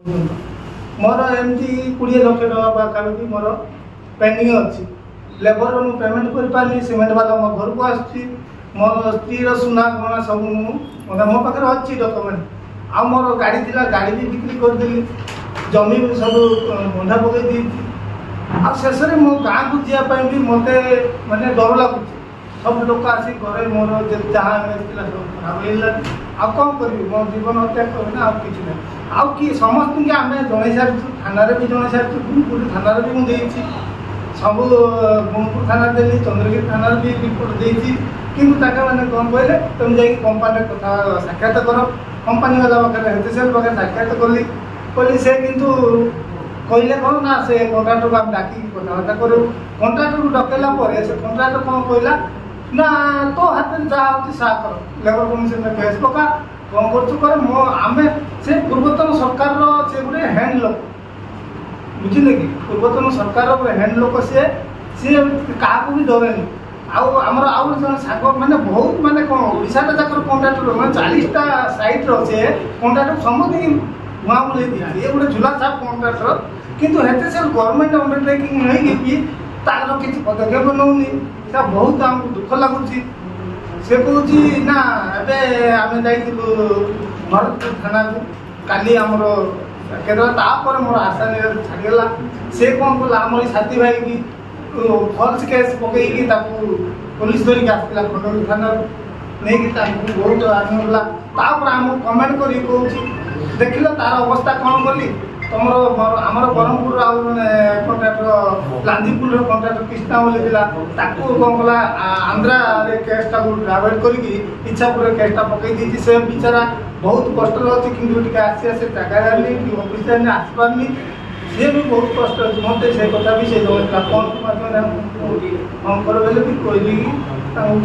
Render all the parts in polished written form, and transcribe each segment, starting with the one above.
मोर एमती 20 लाख टका पाखापाखि मोर पेंडिंग अच्छी लेबर मु पेमेंट कर पानी सीमेंट वाला मो घर को आसी मो स्त्री सुना गहना सब मतलब मो पाखे अच्छी डॉक्यूमेंट आ मोर गाड़ी थी गाड़ी भी बिक्री करदेली जमी भी सब बंधा पकई आ शेष में मो गाँ को जावाई भी मत मानने डर लगुच सब लोक आसी घरे मोर जहाँ सब खराब आ कौन करी मो जीवन हत्या करना आ कि ना आउ कि समस्त के आम जन सारी थाना भी जन सारी गुणपुर थाना भी मुझे सब गुणपुर थाना देली चंद्रगिरी थाना भी रिपोर्ट देती कि मैंने कौन कहले तुम जा कंपानी कथा साक्षात कर कंपानी वाला पाखे हेचएसएल पाखे साक्षात कली कहली से किंतु कहले कौन ना से कंट्राक्टर को आम डाक कथबार्ता करूँ कंट्राक्टर को डकैला से कंट्राक्टर कौन कहला ना तो हाथ में जहाँ होती सा कर लेबर कमिशन में केस पका कौन कर मो आम से पूर्वतन सरकार से गोटे हैंड लोक बुझे कि पूर्वतन सरकार हैंड लोक सी क्या भी डरेनि आमर आउ जन सांग मैंने बहुत मानने कौन ओडाटा जाक कंट्राक्टर मैं 40टा सैट्र से कंट्राक्टर समस्त धुआं बुले दिया ये गोटे झुला छाप कंट्राक्टर किंतु हेते से गवर्नमेंट अंडरटेकिंग नहीं कि तार किसी पदक्षेप नौनी से बहुत आमको दुख लगुच से कौन ना एम जाइलु भरतपुर थाना को काली आमर केवल मोर आशा छाड़गला से कौन कला आम साथी भाई की फल्स केस पकईकि पुलिस धरिक आसला खंडगिरी थाना नहीं बहुत आनगला आम कमेंट कर देख तार अवस्था कौन कली तुम आमर ब्रह्मपुर कंट्राक्टर लांजीपुर कंट्राक्टर कृष्णा बोली कौन कला आंध्रा केसटा डाइवर्ट करके इच्छापुर केसटा पकई से बेचारा बहुत कष्ट अच्छी कि आसी आसे जगह जानी ऑफिस जानी आसपारनी सी भी बहुत कष्ट अच्छे मत से कथा भी से जमा फोन अंकर बेले भी कहली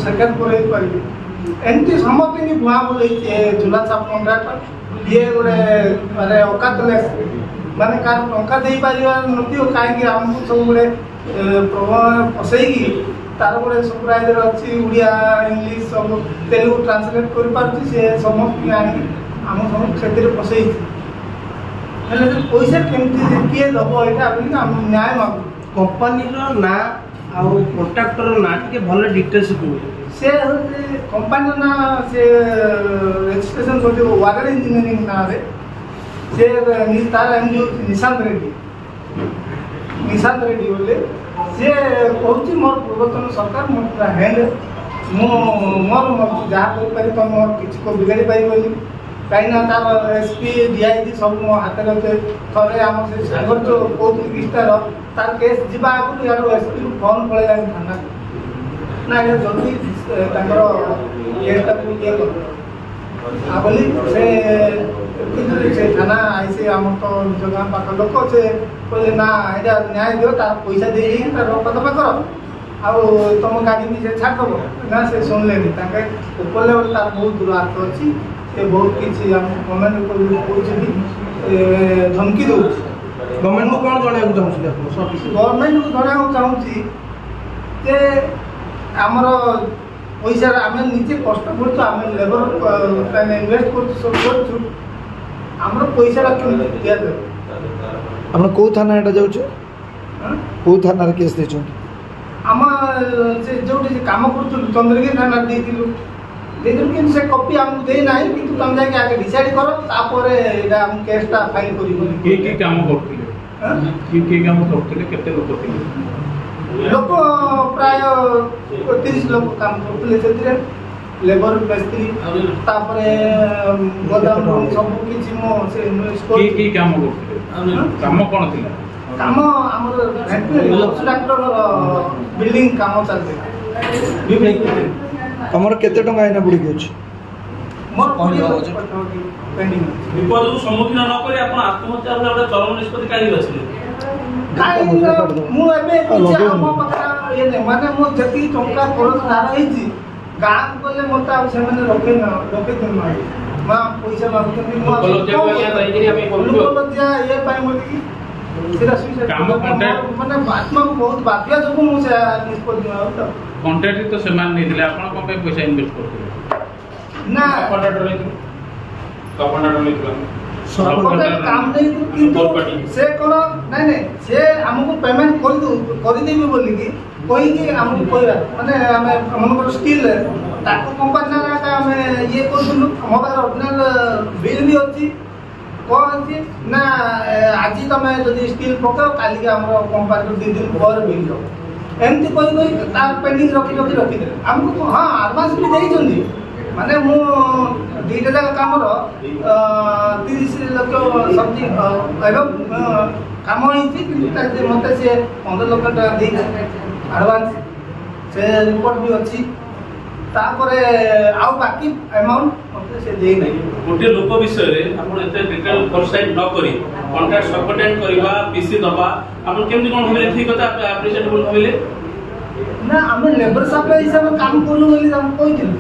साक्षात कर एमती समस्त भुआ बोले झुला छाप कंट्राक्टर ये गोटे मानने औकातलेस माने कार टंका दे पार नथी कहीं आमको सब गोटे प्रभाव फसैकी तार गोटे सुपरवाइजर अच्छी उड़िया इंग्लीश सब तेलुगु ट्रांसलेट कर पार्टी से समस्त आनी आम सब से फसई पैसा केमती किए दब यहाँ न्याय मांगू कंपानी ना आउ कंट्राक्टर ना टे भल डिटेल्स से कंपानी ना से रजिस्ट्रेशन कर वागर इंजीनियरिंग ना से तार एमडी निशांत रेड्डी बोले सी कहूँ मोर पूर्वतन सरकार मोर पूरा हैंड मोर जहाँ कर तुम किसी को बिगाड़ी पार कहीं तार एसपी डीआईजी सब मो हाथ में अच्छे थे आम से सागर जो कहते किस्तार तार केस जावा आगे यार एसपी फोन पड़ेगा थाना ना ये जल्दी केसटा ये कर बोली से थाना आई आम तो निज गाँव पाख लोक से कहले ना यहाँ न्याय दियो तार पैसा दे रफा कर तुम गाड़ी भी से छाड़देव ना से शुणिले ऊपर लेवल तार बहुत दूर हाथ अच्छी से बहुत किसी गवर्नमेंट धमकी दौ गवर्नमेंट को कौन जन चाहूँ गवर्नमेंट को जनाक चाहूँगी जे आमर पैसा आम निजे कष्ट कर लेबर इनवेस्ट कर पैसा दिया आप कौ थाना यहाँ जाऊँ कौ थाना केस दे आम से जो कम कर चंद्रगिरी थाना देलु कि से कॉपी आमको देना कि तुम जाके आगे डिसाइड कर तापर केसटा फाइल कर काम करते केते लोक थे लोक प्राय 30 लोक काम करते लेबर मिस्त्री गोदाम सब किसी मो से काम करते काम कौन थी काम डाक्टर बिल्डिंग काम चलते तुमर केते टंका आइना बुड़ी अछि विपद सम्मुखीन न करी आपण आत्महत्या वाला चरम निष्पत्ति काई बचले मु एबे किछ हम पता ये नै माने मो जति टंका खरच धार हेछि गाँ गले मोटा से माने रखे दिन मा पैसा मागुतनी मो लज्जा ये पाई मोटी सेरा सुइसा काम कॉन्ट्रैक्ट माने आत्मा को बहुत बाध्य जको मु से निष्पत्ति न कॉन्ट्रैक्ट तो समान नहीं दिले आपण कोन पे पैसा इन्वेस्ट करते ना कॉन्ट्रैक्टर नहीं ସରକାର କାମ ଦେଇ କିନ୍ତୁ ସେ କ'ଣ ନାଇଁ ସେ ଆମକୁ ପେମେଣ୍ଟ କରିଦେବି ବୋଲିକି କହିକି ଆମକୁ କହିବା ମାନେ ଆମେ ଆମଙ୍କର ସ୍କିଲ୍ ତାକୁ କମ୍ପାନୀ ଆମେ ଇଏ କରୁଥିଲୁ। ମୋ ପାଖରେ ଅରିଜିନାଲ ବିଲ୍ ବି ଅଛି। କ'ଣ ଅଛି ନା ଆଜି ତମେ ଯଦି ସ୍କିଲ୍ ପକାଅ କାଲିକି ଆମର କମ୍ପାନୀରୁ 2 ଦିନ ପରେ ବିଲ୍ ହେବ। ଏମିତି କହି ତା ପେଣ୍ଡିଂ ରଖିଦେଲେ ଆମକୁ। ହଁ ଆଡ଼ଭାନ୍ସ ବି ଦେଇଛନ୍ତି। ମାନେ ମୁଁ 2ଟା ଯାକ କାମର 30 ଲକ୍ଷ ସମଥିଙ୍ଗ ଏବଂ କାମ ହେଇଛି କିନ୍ତୁ ମୋତେ ସେ 15 ଲକ୍ଷ ଟଙ୍କା ଦେଇଛି ଆଡ଼ଭାନ୍ସ। ସେ ରିପୋର୍ଟ ବି ଅଛି। ତାପରେ ଆଉ ବାକି ଆମାଉଣ୍ଟ ମୋତେ ସେ ଦେଇନାହିଁ। ଗୋଟିଏ ଲୋକ ବିଷୟରେ ଆପଣ ଏତେ ଡିଟେଲ ଫୋରସାଇଟ୍ ନ କରି କଣ୍ଟ୍ରାକ୍ଟ ସବକଣ୍ଟ୍ରାକ୍ଟ କରିବା ପିସି ଦେବା ଆପଣ କେମିତି କ'ଣ ଭାବିଲେ ଠିକ୍ କଥା ଆପ୍ରିସିଏଟେବଲ ଭାବିଲେ? ନା ଆମେ ଲେବର ସପ୍ଲାଇ ହିସାବରେ କାମ କଲୁ ବୋଲି ତାଙ୍କୁ କହିଥିଲୁ।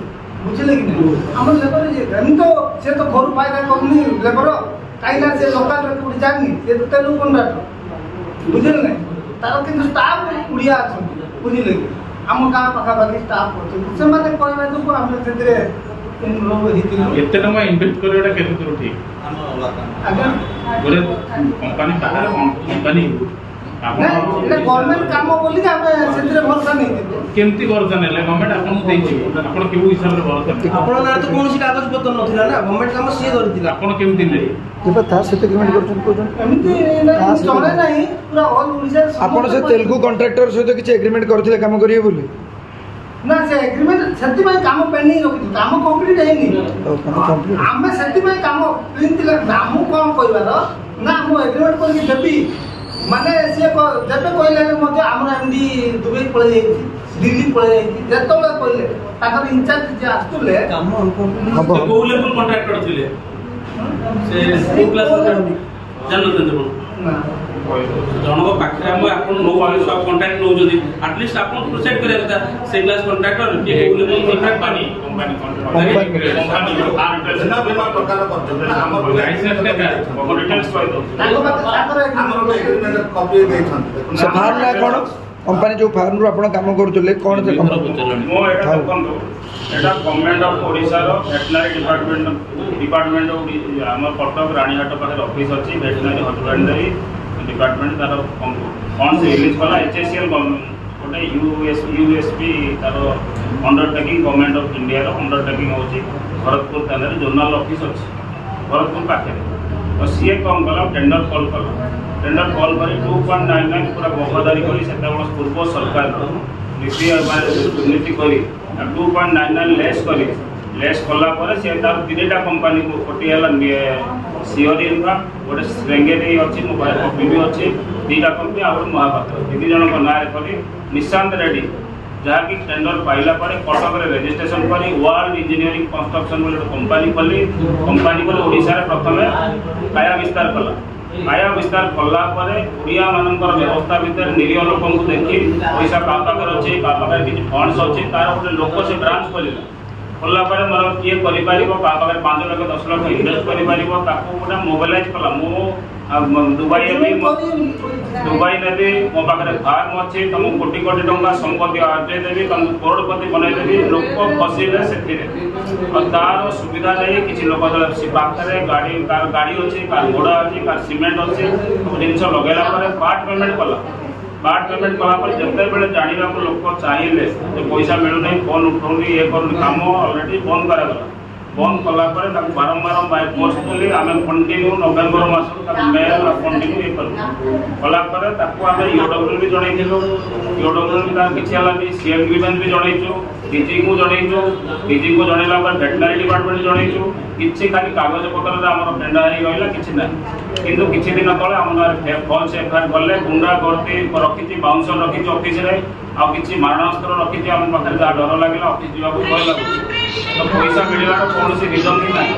ବୁଝିଲେ କି ନାହିଁ? ଆମର ଲେବର ଏମିତି ତ ସେ ତ ଘରୁ ଫାଇଦା କରୁନି ଲେବର କାହିଁକିନା ସେ ଲୋକାଲରେ କୋଉଠି ଜାଣିନି। ସେ ତ ତେଲୁଗୁ କଣ୍ଟ୍ରାକ୍ଟର। ବୁଝିଲେ ନାହିଁ? ତାର କିନ୍ତୁ ଷ୍ଟାଫ୍ ଓଡ଼ିଆ ଅଛନ୍ତି। ବୁଝିଲେ କି? ଆମ ଗାଁ ପାଖାପାଖି ଷ୍ଟାଫ୍ ଅଛନ୍ତି। ସେମାନେ କହିବା ଯୋଗୁଁ ଆମେ ସେଥିରେ ହେଇଥିଲୁ। ଏତେ ଟଙ୍କା ଇନଭେଷ୍ଟ କରିବାଟା କେତେ ଦୂର ଠିକ୍? ଆଜ୍ଞା ଗୋଟେ କମ୍ପାନୀ ବାହାରେ କମ୍ପାନୀ ଏଇଟା ଗଭର୍ଣ୍ଣମେଣ୍ଟ କାମ ବୋଲିକି ଆମେ ସେଥିରେ ଭରସା ନେଇଥିଲୁ। କେମିତି ଭରସା ନେଲେ? ଗଭର୍ଣ୍ଣମେଣ୍ଟ ଆପଣଙ୍କୁ ଦେଇଛି, ଆପଣ କେଉଁ ହିସାବରେ ଭରସା ନେଲେ? ଆପଣଙ୍କ ନାଁରେ ତ କୌଣସି କାଗଜ ପତ୍ର ନଥିଲା ନା, ଗଭର୍ଣ୍ଣମେଣ୍ଟ କାମ ସିଏ କରିଥିଲା। ଆପଣ କେମିତି ନେଲେ? ତା ସହିତ ଏଗ୍ରିମେଣ୍ଟ କରୁଛନ୍ତି କହୁଛନ୍ତି ଏମିତି ଜଣେ ନାହିଁ ପୁରା ଅଲ୍ ଓଡ଼ିଶାରେ। ଆପଣ ସେ ତେଲୁଗୁ କଣ୍ଟ୍ରାକ୍ଟର ସହିତ କିଛି ଏଗ୍ରିମେଣ୍ଟ କରିଥିଲେ କାମ କରିବେ ବୋଲି? ନା ସେ ଏଗ୍ରିମେଣ୍ଟ ସେଥିପାଇଁ କାମ ପେଣ୍ଡିଂ ରଖିଛୁ। କାମ କମ୍ପ୍ଲିଟ୍ ହେଇନି। ଆମେ ସେଥିପାଇଁ କାମ ଥିଲା। ଆମକୁ କ'ଣ କହିବାର ନା ମୁଁ ଏଗ୍ରିମେଣ୍ଟ କରିକି ଦେବି ମାନେ ସିଏ ଯେବେ କହିଲେ ମଧ୍ୟ ଆମର ଏମିତି ଦୁବାଇ ପଳେଇ ଯାଇଛି, ଦିଲ୍ଲୀ ପଳେଇ ଯାଇଛି। ଯେତେବେଳେ କହିଲେ ତାଙ୍କର ଇନଚାର୍ଜ ଯିଏ ଆସୁଥିଲେ କୋଉ ଲେଭେଲ କଣ୍ଟ୍ରାକ୍ଟର ଥିଲେ? ସେ କୋଉ କ୍ଲାସ ଜାଣିନଥିଲେ ଜଣଙ୍କ ପାଖରେ ଆମେ ଆପଣ ସବୁ କଣ୍ଟ୍ରାକ୍ଟ ନେଉଛନ୍ତି ଆଟଲିଷ୍ଟ ଆପଣ ପ୍ରୋସାଇଡ୍ କରିବା କଥା ସେ କ୍ଲାସ କଣ୍ଟ୍ରାକ୍ଟର ସେ ଫାର୍ମ ନା କ'ଣ? କମ୍ପାନୀ ଯୋଉ ଫାର୍ମରୁ ଆପଣ କାମ କରୁଥିଲେ କ'ଣ ସେ ମୁଁ ଏଇଟା ଦେଖନ୍ତୁ, ଏଇଟା ଗଭର୍ଣ୍ଣମେଣ୍ଟ ଅଫ୍ ଓଡ଼ିଶାର ଭେଟନାରୀ ଡିପାର୍ଟମେଣ୍ଟ ଆମ କଟକ ରାଣୀହାଟ ପାଖରେ ଅଫିସ୍ ଅଛି। ଭେଟନାରୀ ହଜବେଣ୍ଡାରୀ ଡିପାର୍ଟମେଣ୍ଟ ତାର ଫଣ୍ଡ ରିଲିଜ୍ କଲା। HACL ଗୋଟେ USP ତାର ଅଣ୍ଡରଟେକିଂ ଗଭର୍ଣ୍ଣମେଣ୍ଟ ଅଫ୍ ଇଣ୍ଡିଆର ଅଣ୍ଡରଟେକିଂ ହେଉଛି ଭରତପୁର ଥାନାରେ ଜୋନାଲ ଅଫିସ୍ ଅଛି ଭରତପୁର ପାଖରେ। ତ ସିଏ କ'ଣ କଲା ଟେଣ୍ଡର କଲ୍ କଲା। ଟେଣ୍ଡର କଲ୍ କରି 2.99 ପୁରା ବଫାଦାରୀ କରି ସେତେବେଳେ ପୂର୍ବ ସରକାରର ଦୁର୍ନୀତି କରି 2.99 ଲେସ୍ କଲା ପରେ ସେ ତାର 3ଟା କମ୍ପାନୀକୁ ଗୋଟିଏ ହେଲା ସିଓରି ଇନଫ୍ରା, ଗୋଟେ ଶ୍ରେଙ୍ଗେରୀ ଅଛି, ମୋ ପାଖରେ କପି ବି ଅଛି, 2ଟା କମ୍ପାନୀ ଆଉ ଗୋଟେ ମହାପାତ୍ର 3 ଜଣଙ୍କ ନାଁରେ କରି ନିଶାନ୍ତ ରେଡ୍ଡି ଯାହାକି ଟେଣ୍ଡର ପାଇଲା ପରେ କଟକରେ ରେଜିଷ୍ଟ୍ରେସନ କରି ୱାର୍ଲଡ ଇଞ୍ଜିନିୟରିଂ କନଷ୍ଟ୍ରକ୍ସନ ବୋଲି ଗୋଟେ କମ୍ପାନୀ ଖୋଲି ଓଡ଼ିଶାରେ ପ୍ରଥମେ କାୟା ବିସ୍ତାର କଲା। କାୟା ବିସ୍ତାର କଲା ପରେ ଓଡ଼ିଆମାନଙ୍କର ବ୍ୟବସ୍ଥା ଭିତରେ ନିରୀହ ଲୋକଙ୍କୁ ଦେଖି ପଇସା କାହା ପାଖରେ ଅଛି, କାହା ପାଖରେ କିଛି ଫଣ୍ଡସ୍ ଅଛି, ତାର ଗୋଟେ ଲୋକ ସେ ବ୍ରାଞ୍ଚ ଖୋଲିଲା ପରେ ମୋର କିଏ କରିପାରିବ, କାହା ପାଖରେ 5 ଲକ୍ଷ 10 ଲକ୍ଷ ଇନଭେଷ୍ଟ କରିପାରିବ ତାକୁ ଗୋଟେ ମୋବିଲାଇଜ୍ କଲା। ମୁଁ ଦୁବାଇ ନେବି, ମୋ ପାଖରେ ଫାର୍ମ ଅଛି, ତମକୁ କୋଟି କୋଟି ଟଙ୍କା ସମ୍ପତ୍ତି ଆର୍ଜେଇ ଦେବି, ତମକୁ କରୋଡ଼ପତି ବନେଇଦେବି। ଲୋକ ଫସିଲେ ସେଥିରେ। ଆଉ ତାର ସୁବିଧା ନେଇ କିଛି ଲୋକ ପାଖରେ ତାର ଗାଡ଼ି ଅଛି, କାହାର ଘୋଡ଼ା ଅଛି, କାହାର ସିମେଣ୍ଟ ଅଛି, ସବୁ ଜିନିଷ ଲଗେଇଲା ପରେ ପାର୍ଟ ପେମେଣ୍ଟ କଲା। ପାର୍ଟ ପେମେଣ୍ଟ କଲା ପରେ ଯେତେବେଳେ ଜାଣିବାକୁ ଲୋକ ଚାହିଁଲେ ଯେ ପଇସା ମିଳୁନାହିଁ, ଫୋନ୍ ଉଠଉନି, ଇଏ କରୁନି, କାମ ଅଲରେଡ଼ି ବନ୍ଦ କରାଗଲା। ବନ୍ଦ କଲା ପରେ ତାକୁ ବାରମ୍ବାର ବାଇ ପୋଷ୍ଟ କଲି। ଆମେ କଣ୍ଟିନ୍ୟୁ ନଭେମ୍ବର ମାସରୁ ତାକୁ ମେଲ୍ କଣ୍ଟିନ୍ୟୁ ଇଏ କଲୁ। କଲା ପରେ ତାକୁ ଆମେ UW ବି ଜଣେଇଥିଲୁ। UW ବି ତାର କିଛି ହେଲାନି। CM ଗ୍ରିଭେନ୍ସ ବି ଜଣେଇଛୁ, DGକୁ ଜଣେଇଛୁ। DGକୁ ଜଣେଇଲା ପରେ ଭେଟନାରୀ ଡିପାର୍ଟମେଣ୍ଟ ଜଣେଇଛୁ। କିଛି ଖାଲି କାଗଜପତ୍ରରେ ଆମର ଫେଣ୍ଡା ହେଇ ରହିଲା, କିଛି ନାହିଁ। କିନ୍ତୁ କିଛି ଦିନ ତଳେ ଆମ ନାଁରେ ଫଲ୍ସ FIR କଲେ। ଗୁଣ୍ଡା ଗର୍ତ୍ତି ରଖିଛି, ବାଉନ୍ସର ରଖିଛି ଅଫିସରେ, ଆଉ କିଛି ମାରଣାସ୍ତ୍ର ରଖିଛି। ଆମ ପାଖରେ ଯାହା ଡର ଲାଗିଲା ଅଫିସ ଯିବାକୁ ଭୟ ଲାଗୁଛି। ତ ପଇସା ମିଳିବାର କୌଣସି ରିଜନ୍ ହିଁ ନାହିଁ।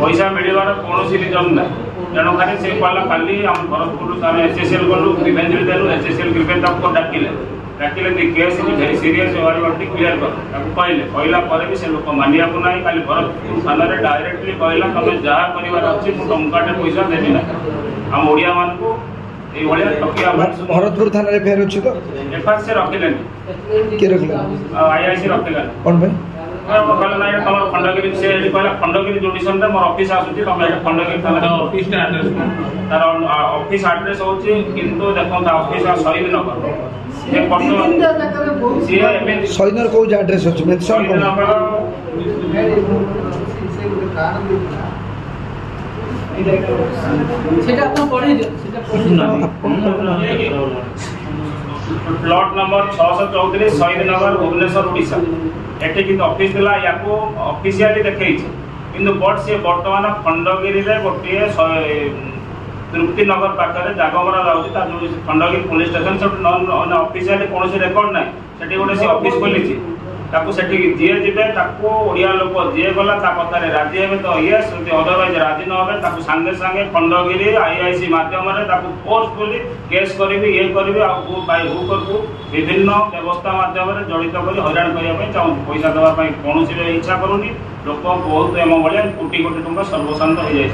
ପଇସା ମିଳିବାର କୌଣସି ରିଜନ୍ ନାହିଁ। ତେଣୁ ଖାଲି ସେ କହିଲା କାଲି ଆମ ଭରତପୁରରୁ ଆମେ HACL ଗଲୁ, ଗ୍ରିଭେନ୍ସ ବି ଦେଲୁ। HACL ଗ୍ରିଭେନ୍ସ ତାକୁ ଡାକିଲେ କି କେସ୍ ଇଜ୍ ଭେରି ସିରିୟସ୍, ୱାରିଟି କ୍ଲିୟର କର ତାକୁ କହିଲା ପରେ ବି ସେ ଲୋକ ମାନିବାକୁ ନାହିଁ। କାଲି ଭରତପୁର ଥାନାରେ ଡାଇରେକ୍ଟଲି କହିଲା ତମେ ଯାହା କରିବାର ଅଛି ମୁଁ ଟଙ୍କାଟେ ପଇସା ଦେବି ନାହିଁ। ଆମ ଓଡ଼ିଆମାନଙ୍କୁ এইভাবে ঠকিয়া ভরতপুর থানার এফআইআর ଅଛି ତ? এফআইআর ସେ ରଖିଲେନି। କିଏ ରଖିଲା? ଆଇଆଇସି ରଖିଲାନି। କ'ଣ ପାଇଁ? କହିଲେ ନାଇଁ ତମର ଖଣ୍ଡଗିରି ସେ ଏଠି କହିଲା ଖଣ୍ଡଗିରି ଜୁଡିସନରେ ମୋର ଅଫିସ ଆସୁଛି ତମେ ଏଠି ଖଣ୍ଡଗିରି ଥାନା ଅଫିସଟା ଆଡ୍ରେସ ତାର ଅଫିସ ଆଡ୍ରେସ ହଉଛି କିନ୍ତୁ ଦେଖନ୍ତୁ ଅଫିସ ଶହୀଦ ନଗର ସିଏ ଏମିତି ଶହୀଦନଗର କୋଉ ଆଡ୍ରେସ ଅଛି ମେନସନ ଶହୀଦ ନଗର সেটা আপনি পড়াই দিন সেটা প্লট নম্বর 634 শহীদ নগর ভুবনেশ্বর ওড়িশা এটি কিন্তু অফিস লা ইয়াকু অফিসিয়ালি দেখাইছে কিন্তু বট সে বর্তমান খণ্ডগিরি রে গোটিয়ে তৃপ্তি নগর পাখে জাগমরা যাচ্ছে তার যে খণ্ডগিরি পুলিশ স্টেশন সেটি অফিসিয়ালি কোনসি রেকর্ড নাই সেটি গোটে সে অফিস খোলিছে তাকে সেটি যিয়ে যাবে তাকে ওড়িয়া লোক যিয়ে গলা তা কথারে রাজি হবে তো ইয়েস যদি অদরওয়াইজ রাজি ন হবে তাকে সাঙ্গে সাঙ্গে খণ্ডগিরি আইআইসি মাধ্যমে তাকে ফোর্সফুলি কেস করবি ইয়ে করবি করবু বিভিন্ন ব্যবস্থা মাধ্যমে জড়িত করে হইরাণ করা চাহুছি পয়সা দেওয়া কৌশি ইচ্ছা করুনি লোক বহুত এম ভায়া কোটি কোটি টঙ্কা সর্বশান্ত হয়ে যাই